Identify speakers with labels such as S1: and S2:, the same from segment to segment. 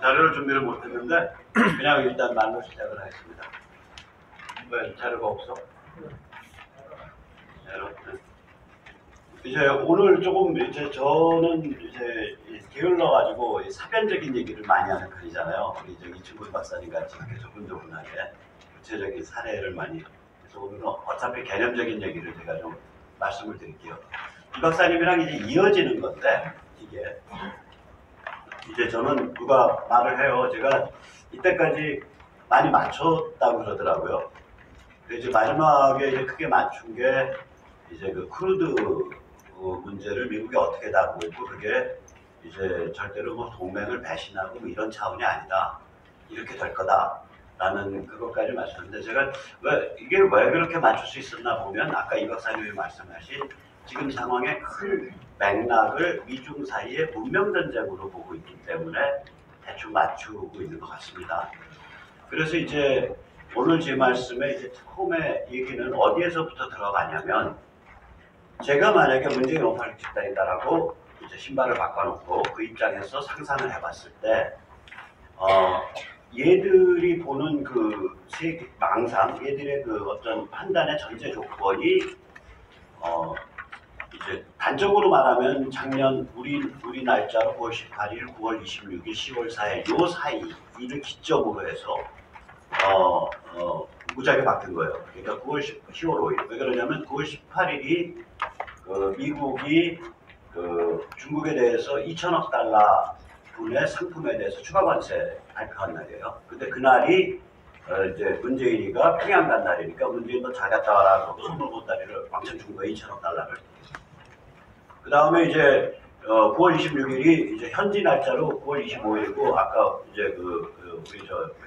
S1: 자료를 준비를 못했는데 그냥 일단 말로 시작을 하겠습니다. 왜 자료가 없어? 이제 오늘 조금 이제 저는 이제 게을러 가지고 사변적인 얘기를 많이 하는 편이잖아요. 우리 저기 이충근 박사님 같이 이렇게 조근조근하게 구체적인 사례를 많이. 그래서 오늘은 어차피 개념적인 얘기를 제가 좀 말씀을 드릴게요. 이 박사님이랑 이제 이어지는 건데 이게 이제 저는 누가 말을 해요. 제가 이때까지 많이 맞췄다고 그러더라고요. 이제 마지막에 이제 크게 맞춘 게 이제 그 쿠르드 문제를 미국이 어떻게 다루고 있고 그게 이제 절대로 뭐 동맹을 배신하고 뭐 이런 차원이 아니다. 이렇게 될 거다라는 그것까지 맞췄는데 제가 이게 왜 그렇게 맞출 수 있었나 보면 아까 이 박사님이 말씀하신 지금 상황의 큰 맥락을 미중 사이의 문명전쟁으로 보고 있기 때문에 대충 맞추고 있는 것 같습니다. 그래서 이제 오늘 제 말씀에 이제 처음에 얘기는 어디에서부터 들어가냐면 제가 만약에 문재인 586 집단이다라고 이제 신발을 바꿔놓고 그 입장에서 상상을 해봤을 때 얘들이 보는 그 망상, 얘들의 그 어떤 판단의 전제 조건이 이제 단적으로 말하면 작년 우리 날짜로 9월 18일, 9월 26일, 10월 4일 요 사이를 기점으로 해서 무작위 바뀐 거예요. 그러니까 10월 5일. 왜 그러냐면 9월 18일이 미국이 중국에 대해서 2천억 달러 분의 상품에 대해서 추가 관세 발표한 날이에요. 근데 그날이 이제 문재인이가 평양 간 날이니까 문재인도 잘 갔다 와라 그러고 선물 보따리를 왕창 준 거예요. 2천억 달러를. 그 다음에 이제 9월 26일이 이제 현지 날짜로 9월 25일이고 아까 이제 우리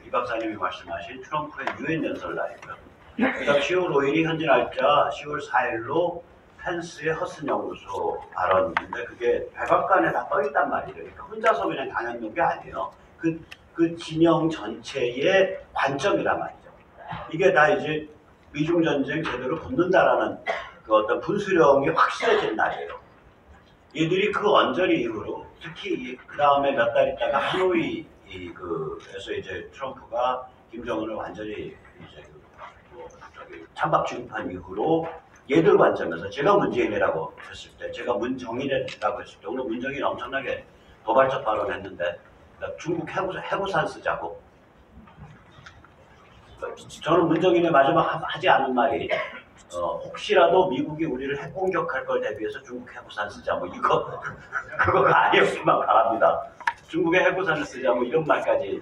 S1: 이 박사님이 말씀하신 트럼프의 유엔 연설 날이고요. 그다음 10월 5일이 현지 날짜 10월 4일로 펜스의 허슨 연구소 발언인데 그게 백악관에 다 떠있단 말이에요. 그러니까 혼자서 그냥 당연한 게 아니에요. 그 진영 전체의 관점이란 말이죠. 이게 다 이제 미중 전쟁 제대로 붙는다라는 그 어떤 분수령이 확실해진 날이에요. 얘들이 그 언저리 이후로 특히 그 다음에 몇 달 있다가 하노이에서 이제 트럼프가 김정은을 완전히 이제 찬밥 취급한 이후로 얘들 관점에서 제가 문재인이라고 했을 때, 제가 문정인이라고 했을 때, 오늘 문정인 엄청나게 도발적 발언했는데 중국 해구산 쓰자고. 저는 문정인의 마지막 하지 않은 말이 혹시라도 미국이 우리를 핵공격할 걸 대비해서 중국 해구산 쓰자 뭐 그거가 아니었기만 바랍니다. 중국의 해구산을 쓰자 뭐 이런 말까지.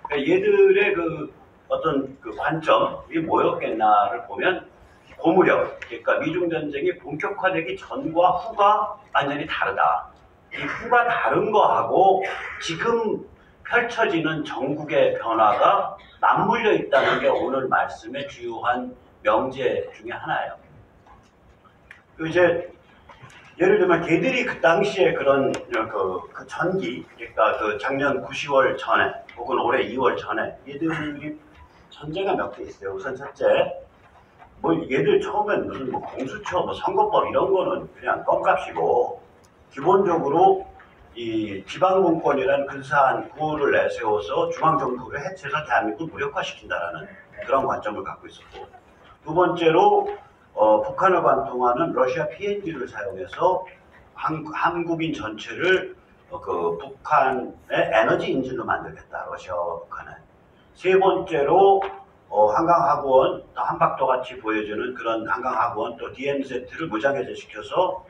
S1: 그러니까 얘들의 그 어떤 그 관점이 뭐였겠나를 보면 고무력, 그러니까 미중 전쟁이 본격화되기 전과 후가 완전히 다르다. 이 후가 다른 거하고 지금 펼쳐지는 전국의 변화가 맞물려 있다는 게 오늘 말씀의 주요한 명제 중에 하나예요. 이제 예를 들면 걔들이 그 당시에 그런 그 전기, 그러니까 그 작년 9, 10월 전에 혹은 올해 2월 전에 얘들이 전제가 몇 개 있어요. 우선 첫째, 뭐 얘들 처음엔 무슨 뭐 공수처, 뭐 선거법 이런 거는 그냥 껌값이고 기본적으로 이 지방공권이라는 근사한 구호를 내세워서 중앙정부를 해체해서 대한민국을 무력화시킨다라는 그런 관점을 갖고 있었고, 두 번째로 북한을 관통하는 러시아 PNG를 사용해서 한국인 전체를 그 북한의 에너지 인질로 만들겠다. 러시아와 북한은. 세 번째로 한강하구원, 또 한박도 같이 보여주는 그런 한강하구원, 또 DMZ를 무장해제시켜서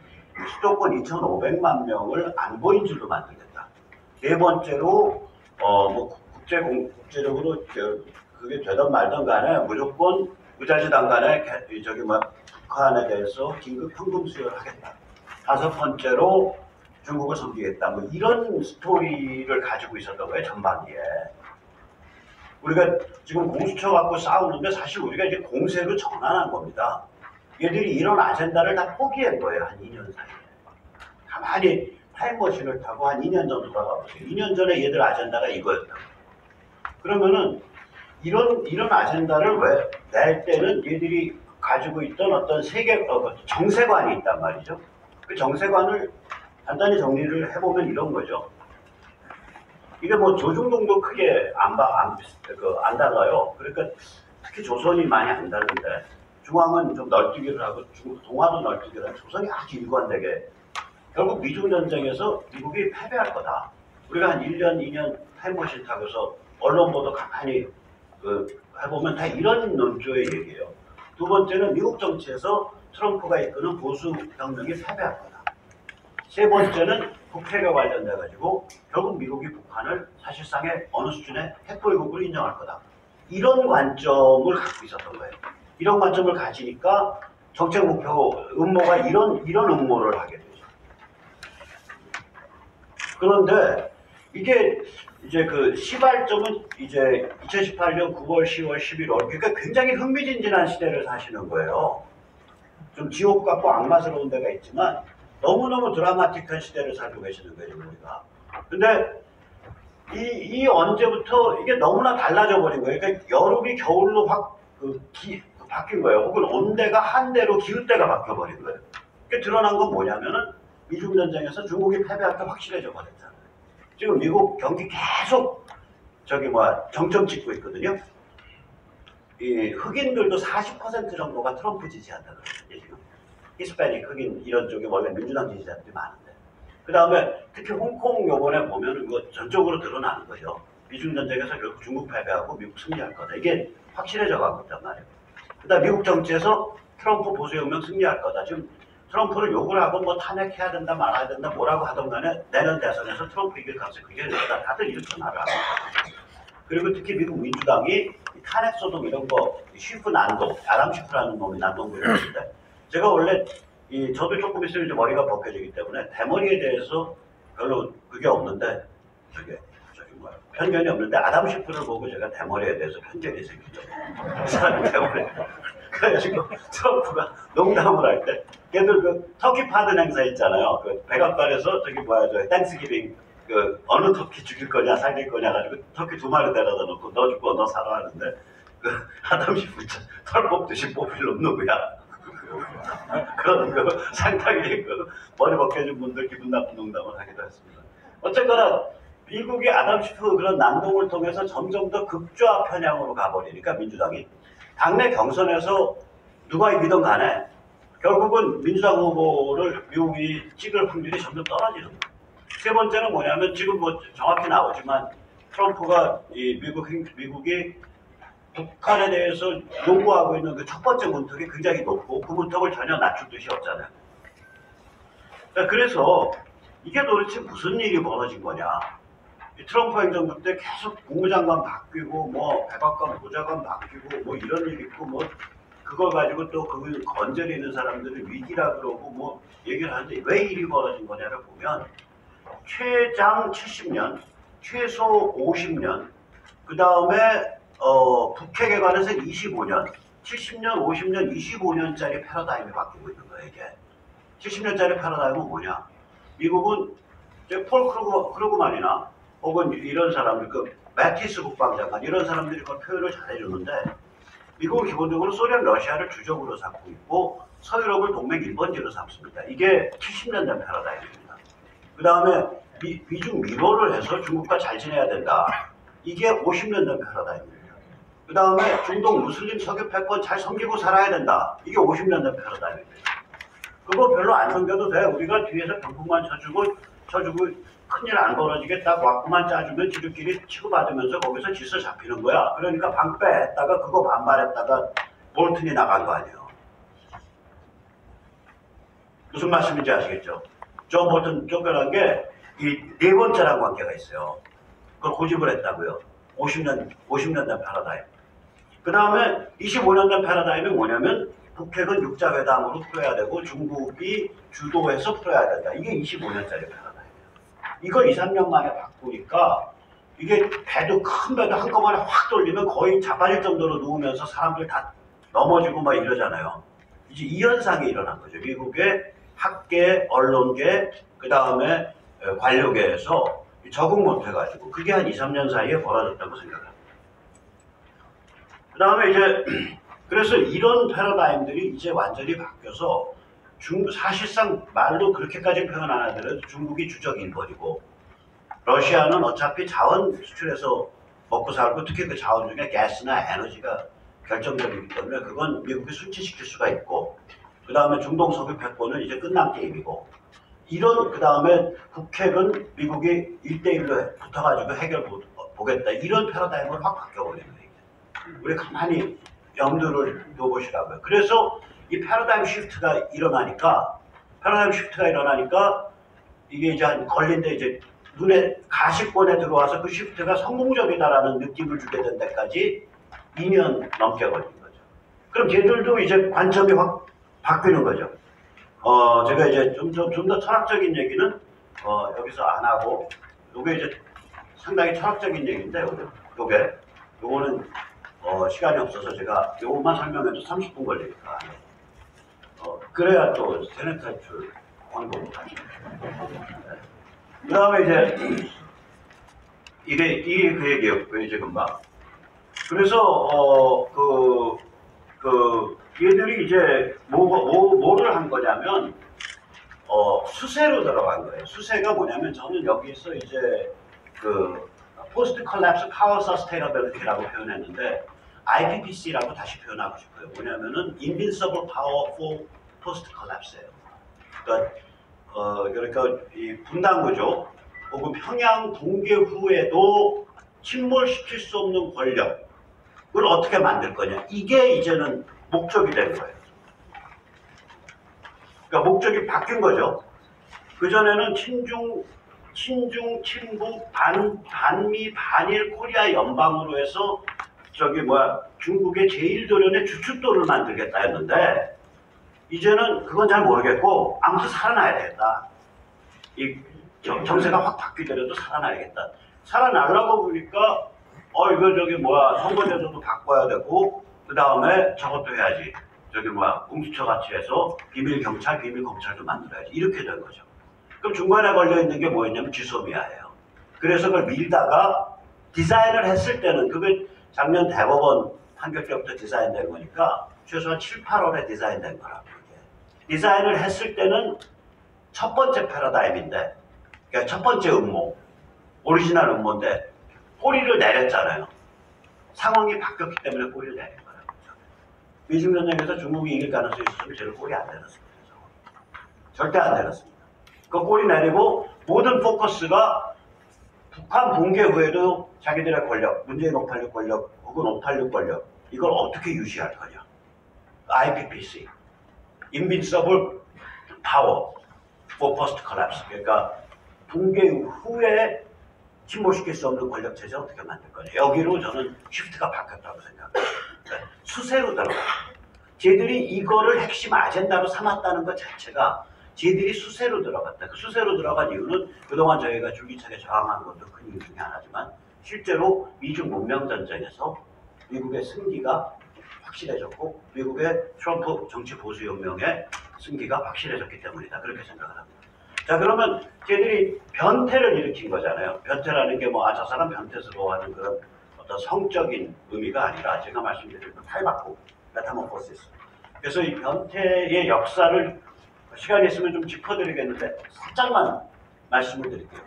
S1: 수도권 2,500만 명을 안보인질로 만들겠다. 네 번째로 뭐 국제적으로 그게 되든 말든 간에 무조건 무자지단 간에 북한에 대해서 긴급 현금 수여를 하겠다. 다섯 번째로 중국을 섬기겠다. 뭐 이런 스토리를 가지고 있었던 거예요, 전반기에. 우리가 지금 공수처 갖고 싸우는데 사실 우리가 이제 공세로 전환한 겁니다. 얘들이 이런 아젠다를 다 포기한 거예요, 한 2년 사이에. 가만히 타임머신을 타고 한 2년 전으로 돌아가보세요. 2년 전에 얘들 아젠다가 이거였다. 그러면은 이런 아젠다를 왜 낼 때는 얘들이 가지고 있던 어떤 정세관이 있단 말이죠. 그 정세관을 간단히 정리를 해보면 이런 거죠. 이게 뭐 조중동도 크게 안 달라요. 그러니까 특히 조선이 많이 안 다른데 중앙은 좀 널뛰기를 하고 동화도 널뛰기를 하고 조선이 아주 일관되게 결국 미중 전쟁에서 미국이 패배할 거다. 우리가 한 1년, 2년 타임머신 타고서 언론 보도 가만히 해보면 다 이런 논조의 얘기예요. 두 번째는 미국 정치에서 트럼프가 이끄는 보수 혁명이 패배할 거다. 세 번째는 북핵에 관련돼가지고 결국 미국이 북한을 사실상의 어느 수준의 핵보유국으로 인정할 거다. 이런 관점을 갖고 있었던 거예요. 이런 관점을 가지니까 정책 목표 음모가 이런 음모를 하게 되죠. 그런데 이게 이제 그 시발점은 이제 2018년 9월, 10월, 11월 그러니까 굉장히 흥미진진한 시대를 사시는 거예요. 좀 지옥 같고 악마스러운 데가 있지만 너무너무 드라마틱한 시대를 살고 계시는 거예요, 우리가. 근데 이 언제부터 이게 너무나 달라져 버린 거예요. 그러니까 여름이 겨울로 확 바뀐 거예요. 혹은 온대가 한대로 기후대가 바뀌어 버린 거예요. 그게 드러난 건 뭐냐면은 미중 전쟁에서 중국이 패배할 게 확실해져 버렸잖아요. 지금 미국 경기 계속 정점 찍고 있거든요. 이 흑인들도 40% 정도가 트럼프 지지한다는 거예요, 지금. 히스패닉 흑인 이런 쪽에 원래 민주당 지지자들이 많은데. 그 다음에 특히 홍콩 요번에 보면 이거 전적으로 드러나는 거죠. 미중 전쟁에서 결국 중국 패배하고 미국 승리할 거다. 이게 확실해져 가고 있단 말이에요. 그 다음 미국 정치에서 트럼프 보수혁명 승리할 거다. 지금 트럼프를 욕을 하고 뭐 탄핵해야 된다 말아야 된다 뭐라고 하던 간에 내년 대선에서 트럼프 이길 가능성이 굉장히 높다. 다들 이렇게 말을 합니다. 그리고 특히 미국 민주당이 탄핵 소동 이런 거 쉬프 난동, 아담 쉬프라는 놈이 난동을 했는데 제가 원래 저도 조금 있으면 이제 머리가 벗겨지기 때문에 대머리에 대해서 별로 그게 없는데 편견이 없는데 아담 쉬프를 보고 제가 대머리에 대해서 편견이 생기죠. 그 사람이 대머리. 그래가지고 트럼프가 농담을 할 때 걔들 그 터키 파든 행사 있잖아요. 그 백악관에서 저 땡스기빙 어느 터키 죽일 거냐 살릴 거냐 가지고 터키 2마리 데려다 놓고 너 죽고 너 살아 하는데 그 아담 쉬프 털 뽑듯이 뽑힐 놈 누구야? 그런 거 상당히 머리 벗겨진 분들 기분 나쁜 농담을 하기도 했습니다. 어쨌거나 미국의 아담 쉬프 그런 난동을 통해서 점점 더 극좌 편향으로 가버리니까 민주당이 당내 경선에서 누가 이기든 간에 결국은 민주당 후보를 미국이 찍을 확률이 점점 떨어지는 거예요. 세 번째는 뭐냐면 지금 뭐 정확히 나오지만 트럼프가 미국이 북한에 대해서 요구하고 있는 그 첫 번째 문턱이 굉장히 높고 그 문턱을 전혀 낮출 뜻이 없잖아요. 그래서 이게 도대체 무슨 일이 벌어진 거냐. 트럼프 행정부 때 계속 국무장관 바뀌고 뭐 백악관 보좌관 바뀌고 뭐 이런 일 있고 뭐 그걸 가지고 또 그걸 건져내는 사람들을 위기라 그러고 뭐 얘기를 하는데 왜 일이 벌어진 거냐를 보면 최장 70년, 최소 50년, 그 다음에 북핵에 관해서 25년, 70년, 50년, 25년짜리 패러다임이 바뀌고 있는 거예요, 이게. 70년짜리 패러다임은 뭐냐? 미국은 폴 크루그만이나 혹은 이런 사람들, 매티스 국방장관, 이런 사람들이 그 표현을 잘해주는데, 미국은 기본적으로 소련, 러시아를 주적으로 삼고 있고, 서유럽을 동맹 1번지로 삼습니다. 이게 70년 된 패러다임입니다. 그 다음에 미중 미로를 해서 중국과 잘 지내야 된다. 이게 50년 된 패러다임입니다. 그 다음에 중동 무슬림 석유 패권 잘 섬기고 살아야 된다. 이게 50년 된 패러다임입니다. 그거 별로 안 섬겨도 돼. 우리가 뒤에서 병풍만 쳐주고 큰일 안 벌어지게 딱 왁구만 짜주면 지들끼리 치고받으면서 거기서 질서 잡히는 거야. 그러니까 방패 했다가 그거 반발했다가 볼튼이 나간 거 아니에요. 무슨 말씀인지 아시겠죠? 존 볼튼 쫓겨난 게 이 네 번째랑 관계가 있어요. 그걸 고집을 했다고요. 50년 된 패러다임. 그 다음에 25년 된 패러다임이 뭐냐면 북핵은 육자회담으로 풀어야 되고 중국이 주도해서 풀어야 된다. 이게 25년짜리 패러다임이에요. 이걸 2, 3년 만에 바꾸니까 이게 큰 배도 한꺼번에 확 돌리면 거의 자빠질 정도로 누우면서 사람들 다 넘어지고 막 이러잖아요. 이제 이 현상이 일어난 거죠. 미국의 학계, 언론계, 그 다음에 관료계에서 적응 못해가지고 그게 한 2, 3년 사이에 벌어졌다고 생각합니다. 그 다음에 이제 그래서 이런 패러다임들이 이제 완전히 바뀌어서 사실상 말로 그렇게까지 표현 안 하더라도 중국이 주적 1번이고 러시아는 어차피 자원 수출해서 먹고 살고 특히 그 자원 중에 가스나 에너지가 결정적이기 때문에 그건 미국이 수치시킬 수가 있고 그 다음에 중동 석유 패권은 이제 끝난 게임이고 이런 그 다음에 북핵은 미국이 1대1로 붙어가지고 해결 보겠다 이런 패러다임을 확 바뀌어버리는 거예요. 우리 가만히 염두를 둬보시라고요. 그래서 이 패러다임 시프트가 일어나니까 이게 이제 한 걸린데 이제 눈에 가시권에 들어와서 그 시프트가 성공적이다라는 느낌을 주게 된 데까지 2년 넘게 걸린 거죠. 그럼 얘들도 이제 관점이 확 바뀌는 거죠. 제가 이제 좀 더 철학적인 얘기는 여기서 안 하고 요게 이제 상당히 철학적인 얘기인데 요거는 시간이 없어서 제가 요것만 설명해도 30분 걸리니까 그래야 또 세뇌 탈출 광고를 하죠. 그 다음에 이제 이게 그 얘기였고요. 이제 금방 그래서 얘들이 이제 뭐를 한 거냐면 수세로 들어간 거예요. 수세가 뭐냐면 저는 여기서 이제 그 포스트 컬랩스 파워 서스테이너빌리티라고 표현했는데 IPPC라고 다시 표현하고 싶어요. 뭐냐면은 Invincible Power for Post Collapse예요. 그러니까 이 분단 구조 혹은 평양 붕괴 후에도 침몰시킬 수 없는 권력을 어떻게 만들 거냐. 이게 이제는 목적이 된 거예요. 그러니까 목적이 바뀐 거죠. 그전에는 친중, 친북, 반미, 반일 코리아 연방으로 해서 중국의 제1도련의 주춧돌을 만들겠다 했는데 이제는 그건 잘 모르겠고 아무튼 살아나야 되겠다. 이 정세가 확 바뀌더라도 살아나야겠다. 살아나려고 보니까 이거 선거제도도 바꿔야 되고 그 다음에 저것도 해야지. 공수처 같이 해서 비밀경찰, 비밀검찰도 만들어야지. 이렇게 된 거죠. 그럼 중간에 걸려있는 게 뭐였냐면 지소미아예요. 그래서 그걸 밀다가 디자인을 했을 때는 그게 작년 대법원 판결 때부터 디자인된 거니까 최소한 7, 8월에 디자인된 거라고. 디자인을 했을 때는 첫 번째 패러다임인데 그러니까 첫 번째 음모, 오리지널 음모인데 꼬리를 내렸잖아요. 상황이 바뀌었기 때문에 꼬리를 내린 거라고. 미중전쟁에서 중국이 이길 가능성이 있었으면 쟤를 꼬리 안 내렸습니다. 절대 안 내렸습니다. 그 꼬리 내리고 모든 포커스가 북한 붕괴 후에도 자기들의 권력, 문재인 586 권력 혹은 586 권력 이걸 어떻게 유지할 거냐. IPPC, Invincible Power for Post Collapse. 그러니까 붕괴 후에 침몰시킬 수 없는 권력 체제 어떻게 만들 거냐. 여기로 저는 시프트가 바뀌었다고 생각합니다. 수세로 들어가. 쟤들이 이거를 핵심 아젠다로 삼았다는 것 자체가 쟤들이 수세로 들어갔다. 그 수세로 들어간 이유는 그동안 저희가 줄기차게 저항한 것도 큰 이유 중에 하나지만 실제로 미중 문명전쟁에서 미국의 승기가 확실해졌고 미국의 트럼프 정치 보수혁명의 승기가 확실해졌기 때문이다. 그렇게 생각을 합니다. 자, 그러면 쟤들이 변태를 일으킨 거잖아요. 변태라는 게 저 사람 변태스러워하는 그런 어떤 성적인 의미가 아니라 제가 말씀드린 그 탈바꿈, 메타모포시스. 그래서 이 변태의 역사를 시간이 있으면 좀 짚어드리겠는데 살짝만 말씀을 드릴게요.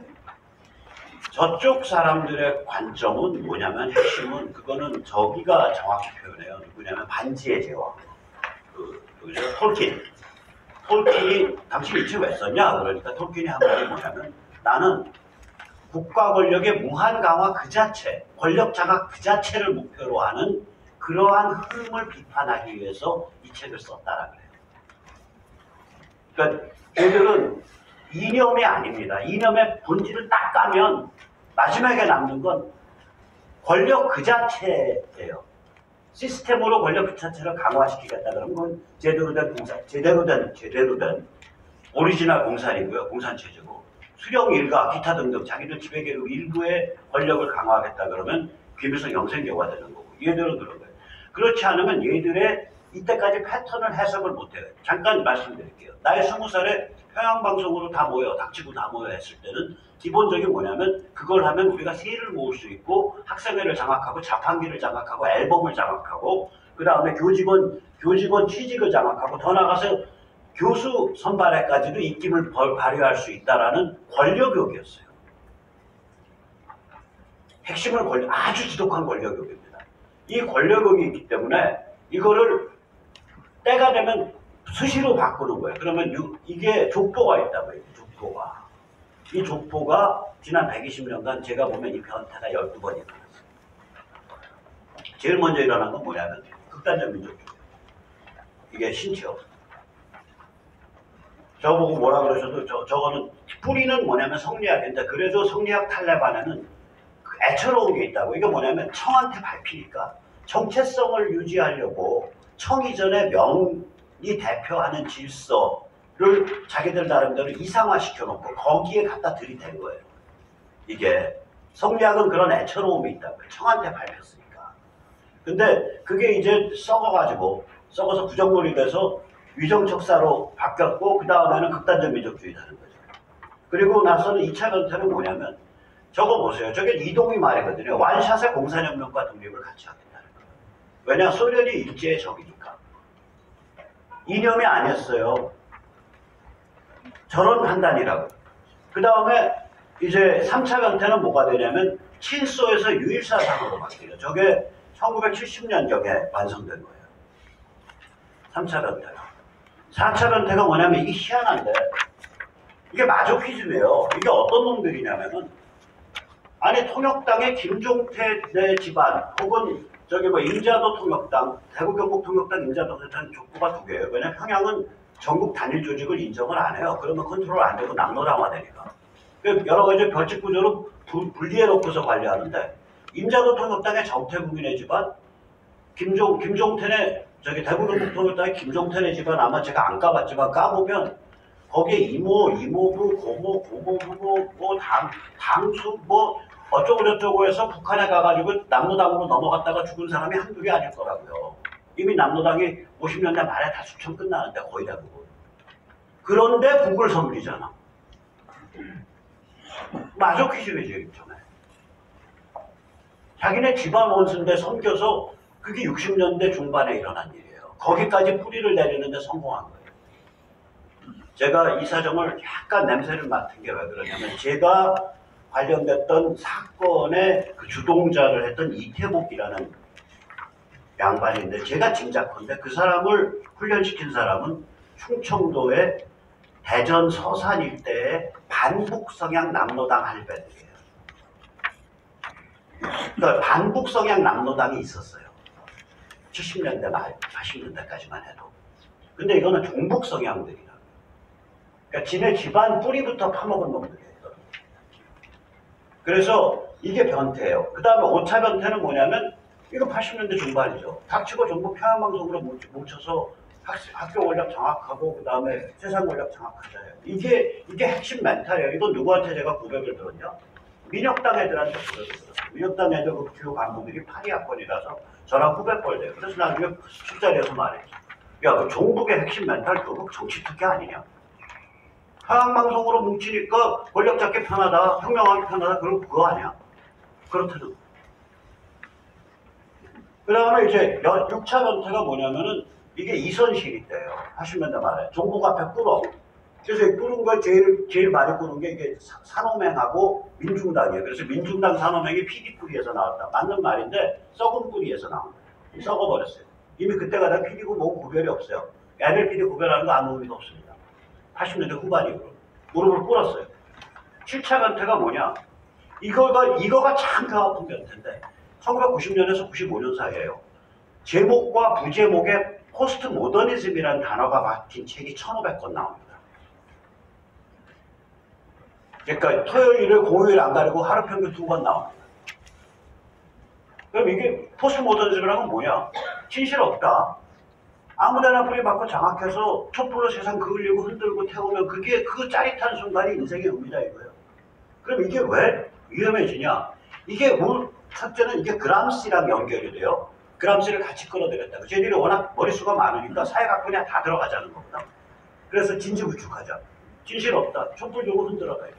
S1: 저쪽 사람들의 관점은 뭐냐면 핵심은 그거는 저기가 정확히 표현해요. 누구냐면 반지의 제왕. 톨킨이 당신 이 책 왜 썼냐? 그러니까 톨킨이 한 말이 뭐냐면 나는 국가 권력의 무한 강화 그 자체, 권력 장악 그 자체를 목표로 하는 그러한 흐름을 비판하기 위해서 이 책을 썼다라 그래요. 그러니까 얘들은 이념이 아닙니다. 이념의 본질을 딱 까면 마지막에 남는 건 권력 그 자체예요. 시스템으로 권력 그 자체를 강화시키겠다 그러면 그건 제대로 된 오리지널 공산이고요. 공산체제고 수령 일가 기타 등등 자기들 지배계급 일부의 권력을 강화하겠다 그러면 김일성 영생교가 되는 거고 얘들은 그런 거예요. 그렇지 않으면 얘들의 이때까지 패턴을 해석을 못해요. 잠깐 말씀드릴게요. 나이 20살에 평양방송으로 다 모여, 닥치고 다 모여 했을 때는 기본적인 뭐냐면 그걸 하면 우리가 세를 모을 수 있고 학생회를 장악하고 자판기를 장악하고 앨범을 장악하고 그 다음에 교직원 취직을 장악하고 더 나아가서 교수 선발에까지도 입김을 발휘할 수 있다라는 권력욕이었어요. 핵심을 아주 지독한 권력욕입니다. 이 권력욕이 있기 때문에 이거를 때가 되면 수시로 바꾸는 거예요. 그러면 이게 족보가 있다고요. 족보가. 이 족보가 지난 120년간 제가 보면 이 변태가 12번 일어났어요. 제일 먼저 일어난 건 뭐냐면 극단적 민족주의. 이게 신체요. 저보고 뭐라 그러셔도 저거는 뿌리는 뭐냐면 성리학인데 그래도 성리학 탈레반에는 애처로운 게 있다고. 이게 뭐냐면 청한테 밟히니까 정체성을 유지하려고 청 이전의 명이 대표하는 질서를 자기들 나름대로 이상화시켜 놓고 거기에 갖다 들이댄 거예요. 이게 성리학은 그런 애처로움이 있다고요. 청한테 밟혔으니까. 근데 그게 이제 썩어서 부정물이 돼서 위정척사로 바뀌었고 그 다음에는 극단적 민족주의 되는 거죠. 그리고 나서는 2차 변태는 뭐냐면 저거 보세요. 저게 이동이 말이거든요. 완샷의 공산혁명과 독립을 같이 하겠다는 거예요. 왜냐 소련이 일제의 적이니까. 이념이 아니었어요. 저런 판단이라고. 그 다음에 이제 3차 변태는 뭐가 되냐면 친소에서 유일사상으로 바뀌어요. 저게 1970년경에 완성된 거예요. 3차 변태가. 4차 변태가 뭐냐면 이게 희한한데 이게 마조키즘이에요. 이게 어떤 놈들이냐면은 아니 통역당의 김종태네 집안 혹은 저기 뭐 임자도 통역당, 대구 경북 통역당 임자도 통역당 족보가 두 개예요. 왜냐면 평양은 전국 단일 조직을 인정을 안 해요. 그러면 컨트롤 안 되고 남로당화 되니까. 여러 가지 별칙 구조를 분리해 놓고서 관리하는데 임자도 통역당의 정태국인의 집안, 김종태네 저기 대구 경북 통역당의 김종태네 집안 아마 제가 안 까봤지만 까보면 거기에 이모, 이모부, 고모, 고모부모, 뭐 당수, 뭐 어쩌고저쩌고 해서 북한에 가가지고 남로당으로 넘어갔다가 죽은 사람이 한둘이 아닐 거라고요. 이미 남로당이 50년대 말에 다 수천 끝나는데 거의 대부분. 그런데 북을 섬기잖아. 마조키즘이죠, 일종의. 자기네 집안 원수인데 섬겨서 그게 60년대 중반에 일어난 일이에요. 거기까지 뿌리를 내리는데 성공한 거예요. 제가 이 사정을 약간 냄새를 맡은 게 왜 그러냐면 제가 관련됐던 사건의 그 주동자를 했던 이태복이라는 양반인데 제가 짐작컨대 그 사람을 훈련시킨 사람은 충청도의 대전 서산 일대의 반북성향 남로당 할배들이에요. 그러니까 반북성향 남로당이 있었어요. 70년대 말, 80년대까지만 해도. 근데 이거는 종북성향들이라. 그러니까 지네 집안 뿌리부터 파먹은 놈들이에요. 그래서 이게 변태예요. 그 다음에 5차 변태는 뭐냐면 이거 80년대 중반이죠. 닥치고 전부 평양방송으로 뭉쳐서 학교 원력 장악하고 그 다음에 세상 원력 장악하잖아요. 이게 핵심 멘탈이에요. 이건 누구한테 제가 고백을 들었냐? 민혁당 애들한테 고백을 들었어요. 민혁당 애들 그 주요 간부들이 파리학번이라서 저랑 후배뻘 돼요. 그래서 나중에 술자리에서 말했죠. 야, 그 종북의 핵심 멘탈 그거 정치 특혜 아니냐? 평양방송으로 뭉치니까 권력 잡기 편하다, 혁명하기 편하다, 그럼 그거 아니야? 그렇다는. 그 다음에 이제 6차 변태가 뭐냐면은 이게 이선실이 때요. 80년대 말에. 종북 앞에 꿇어. 그래서 꿇은 거 제일 많이 꿇은 게 이게 산호맹하고 민중당이에요. 그래서 민중당 산호맹이 피디뿌리에서 나왔다. 맞는 말인데 썩은 뿌리에서 나온 거예요. 썩어버렸어요. 이미 그때가 다 피디고 뭐고 구별이 없어요. NLPD 구별하는 거 아무 의미도 없습니다. 80년대 후반이고 무릎을 꿇었어요. 7차 변태가 뭐냐? 이거가 참 더 아픈 변태인데 1990년에서 95년 사이에요. 제목과 부제목에 포스트 모더니즘이라는 단어가 박힌 책이 1,500권 나옵니다. 그러니까 토요일을 공휴일 안 가리고 하루 평균 2번 나옵니다. 그럼 이게 포스트 모더니즘이라는 건 뭐냐? 진실 없다. 아무데나 뿌리박고 장악해서 촛불로 세상 그을리고 흔들고 태우면 그게 그 짜릿한 순간이 인생의 의미다 이거예요. 그럼 이게 왜 위험해지냐? 이게 첫째는 이게 그람시랑 연결이 돼요. 그람시를 같이 끌어들였다. 쟤들이 워낙 머릿수가 많으니까 사회학분야 다 들어가자는 거구나. 그래서 진지구축하자. 진실 없다. 촛불 들고 흔들어가야 돼.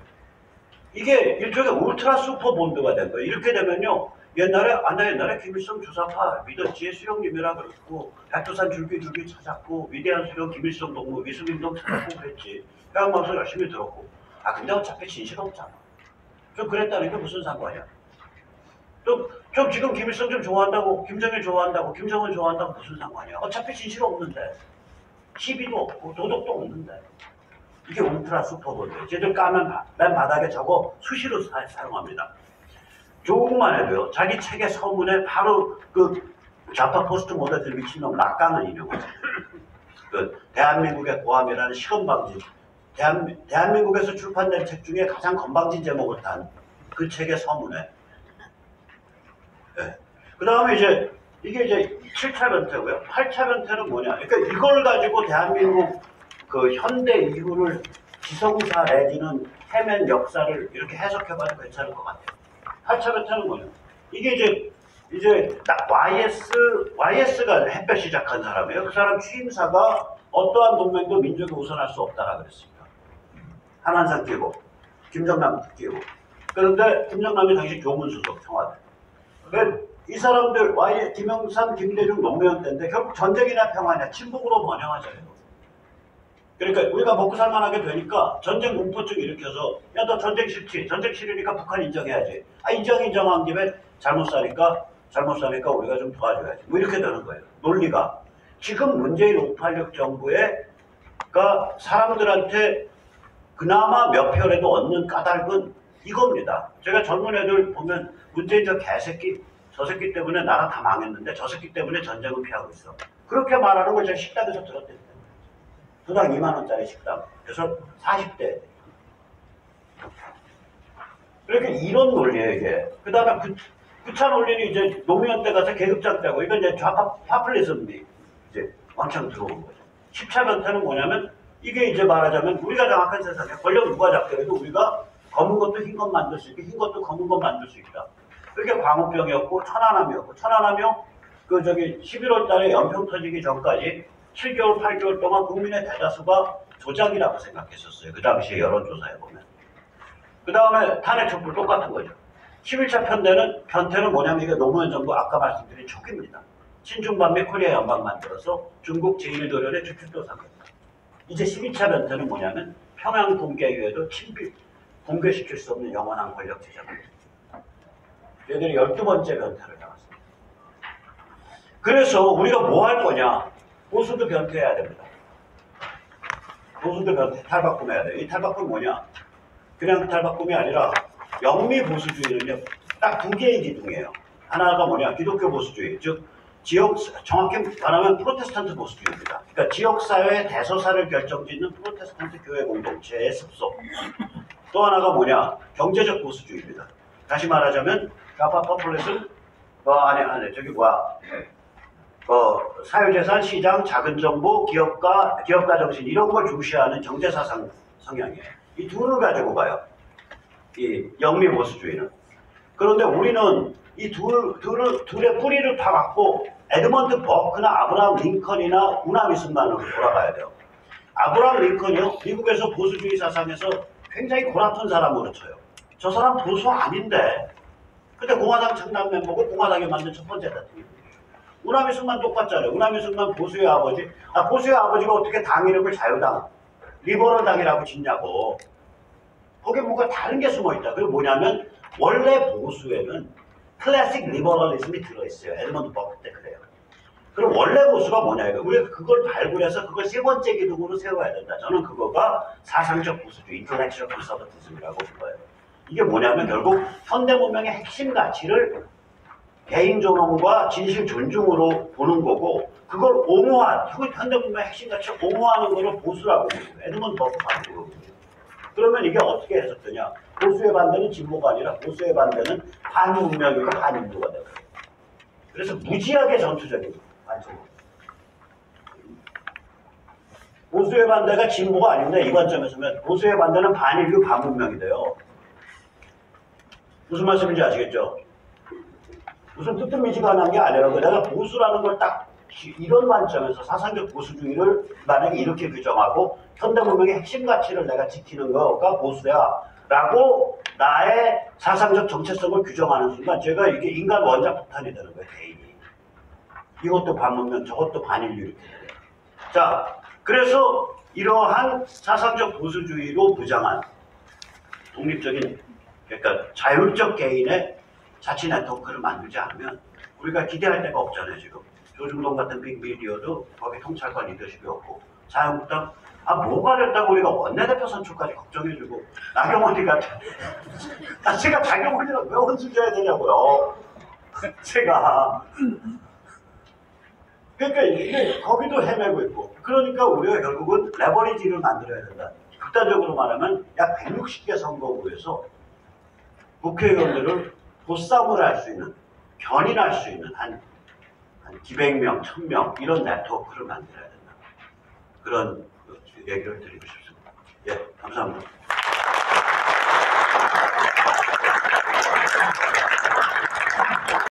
S1: 이게 일종의 울트라 슈퍼 본드가 된 거예요. 이렇게 되면요. 나 옛날에 김일성 주사파 믿었지 수령님이라 그랬고 백두산 줄기줄기 찾았고 위대한 수령 김일성 동무 위수민동 찾았고 그랬지. 평양방송 열심히 들었고 근데 어차피 진실 없잖아. 좀 그랬다는 게 무슨 상관이야. 좀 지금 김일성 좀 좋아한다고, 김정일 좋아한다고, 김정은 좋아한다고 무슨 상관이야? 어차피 진실 없는데, 시비도 없고 도덕도 없는데. 이게 울트라 슈퍼볼이에요. 쟤들 까면 맨 바닥에 저거 수시로 사용합니다. 조금만 해도요. 자기 책의 서문에 바로 그 좌파 포스트 모델들 미친놈 낙관을 인용하죠. 그 대한민국의 고함이라는 시건방진, 대한민국에서 출판된 책 중에 가장 건방진 제목을 딴 그 책의 서문에. 네. 그 다음에 이게 이제 7차 변태고요. 8차 변태는 뭐냐. 그러니까 이걸 가지고 대한민국 그 현대 이후를 지성사 내지는 해맨 역사를 이렇게 해석해봐도 괜찮을 것 같아요. 8차 변태는 뭐냐. 이게 이제 YS가 햇볕 시작한 사람이에요. 그 사람 취임사가 어떠한 동맹도 민족이 우선할 수 없다라 그랬습니다. 한한상 끼고, 김정남 끼고. 그런데 김정남이 당시 교문수석 청와대. 이 사람들 김영삼, 김대중, 노무현 때인데 결국 전쟁이나 평화냐 친북으로 번영하잖아요. 그러니까 우리가 먹고 살만하게 되니까 전쟁 공포증 일으켜서 야 너 전쟁 싫지? 전쟁 싫으니까 북한 인정해야지. 인정한 김에 잘못 사니까 우리가 좀 도와줘야지. 뭐 이렇게 되는 거예요. 논리가. 지금 문재인 586 정부가 사람들한테 그나마 몇 표라도 얻는 까닭은 이겁니다. 제가 젊은 애들 보면 문재인 저 개새끼, 저 새끼 때문에 나라 다 망했는데 저 새끼 때문에 전쟁을 피하고 있어. 그렇게 말하는 걸 제가 식당에서 들었대요. 두당 2만원짜리 식당. 그래서 40대. 그렇게 이런 논리예요, 이게. 그 다음에 구차 논리는 이제 노무현 때 가서 계급장 때고, 이건 이제 좌파 파퓰리즘이 이제 왕창 들어오는 거죠. 10차 변태는 뭐냐면, 이게 이제 말하자면, 우리가 장악한 세상에 권력 누가 잡더라도 우리가 검은 것도 흰 것 만들 수 있고, 흰 것도 검은 것 만들 수 있다. 그렇게 광우병이었고, 천안함이었고, 천안함이요, 11월 달에 연평 터지기 전까지 7개월, 8개월 동안 국민의 대다수가 조작이라고 생각했었어요. 그 당시에 여론조사에 보면. 그 다음에 탄핵 촛불 똑같은 거죠. 11차 변태는 뭐냐면 이게 노무현 정부 아까 말씀드린 초기입니다. 친중반미 코리아 연방 만들어서 중국 제1도련의 주축도 삼겠다. 이제 12차 변태는 뭐냐면 평양 붕괴 이후에도 붕괴시킬 수 없는 영원한 권력 제작입니다. 얘들이 12번째 변태를 나왔습니다. 그래서 우리가 뭐 할 거냐? 보수도 변태해야 됩니다. 보수도 변태, 탈바꿈해야 돼요. 이 탈바꿈은 뭐냐? 그냥 탈바꿈이 아니라 영미 보수주의는요, 딱 두 개의 기둥이에요. 하나가 뭐냐? 기독교 보수주의, 즉 정확히 말하면 프로테스탄트 보수주의입니다. 그러니까 지역사회의 대서사를 결정짓는 프로테스탄트 교회 공동체의 습속. 또 하나가 뭐냐? 경제적 보수주의입니다. 다시 말하자면 좌파 퍼플리즘, 사유재산, 시장, 작은 정보, 기업가 정신 이런 걸 중시하는 정제사상 성향이에요. 이 둘을 가지고 가요. 이 영미 보수주의는. 그런데 우리는 이 둘의 뿌리를 파갖고 에드먼드 버크나 아브라함 링컨이나 우나미 순만으로 돌아가야 돼요. 아브라함 링컨이요, 미국에서 보수주의 사상에서 굉장히 고라픈 사람으로 쳐요. 저 사람 보수 아닌데, 근데 공화당 창당 멤버고 공화당이 만든 첫 번째 대통령이에요. 우나미 순만 똑같잖아요. 우나미 순만 보수의 아버지. 보수의 아버지가 어떻게 당 이름을 자유당, 리버럴 당이라고 짓냐고. 거기에 뭔가 다른 게 숨어있다. 그게 뭐냐면 원래 보수에는 클래식 리버럴리즘이 들어있어요. 에드먼드 버크 때 그래요. 그럼 원래 보수가 뭐냐 이거. 우리가 그걸 발굴해서 그걸 세 번째 기둥으로 세워야 된다. 저는 그거가 사상적 보수주의, 인텔렉츄얼 컨서버티즘이라고 불러요. 이게 뭐냐면 결국 현대 문명의 핵심 가치를 개인 존엄과 진실 존중으로 보는 거고, 그걸 옹호한, 현대 문명의 핵심 가치를 옹호하는 거를 보수라고 부르고, 에드먼드 버크가 부르거든요. 그러면 이게 어떻게 해석되냐? 보수의 반대는 진보가 아니라 보수의 반대는 반문명이고 반인도가 되고. 그래서 무지하게 전투적인 관점입니다. 보수의 반대가 진보가 아닌데 이 관점에서는 보수의 반대는 반인류 반문명이 돼요. 무슨 말씀인지 아시겠죠? 무슨 뜨뜻미지근한 게 아니라고. 내가 보수라는 걸 딱 이런 관점에서 사상적 보수주의를 만약에 이렇게 규정하고 현대 문명의 핵심 가치를 내가 지키는 거가 보수야 라고 나의 사상적 정체성을 규정하는 순간 제가 이게 인간 원자 폭탄이 되는 거예요. 개인이. 이것도 반문명, 저것도 반인류 이렇게 돼요. 자, 그래서 이러한 사상적 보수주의로 부장한 독립적인, 그러니까 자율적 개인의 자치 네트워크를 만들지 않으면 우리가 기대할 데가 없잖아요. 지금 조중동 같은 빅미디어도 거기 통찰과 리더십이 없고, 자유한국당 뭐가 됐다고 우리가 원내대표 선출까지 걱정해주고, 나경원이가 제가 나경원이랑 왜 혼수줘야 되냐고요. 제가 그러니까 이게 거기도 헤매고 있고, 그러니까 우리가 결국은 레버리지를 만들어야 된다. 극단적으로 말하면 약 160개 선거구에서 국회의원들을 보쌈을 할 수 있는, 견인할 수 있는 한 기백 명, 1000명 이런 네트워크를 만들어야 된다. 그런 얘기를 드리고 싶습니다. 예, 감사합니다.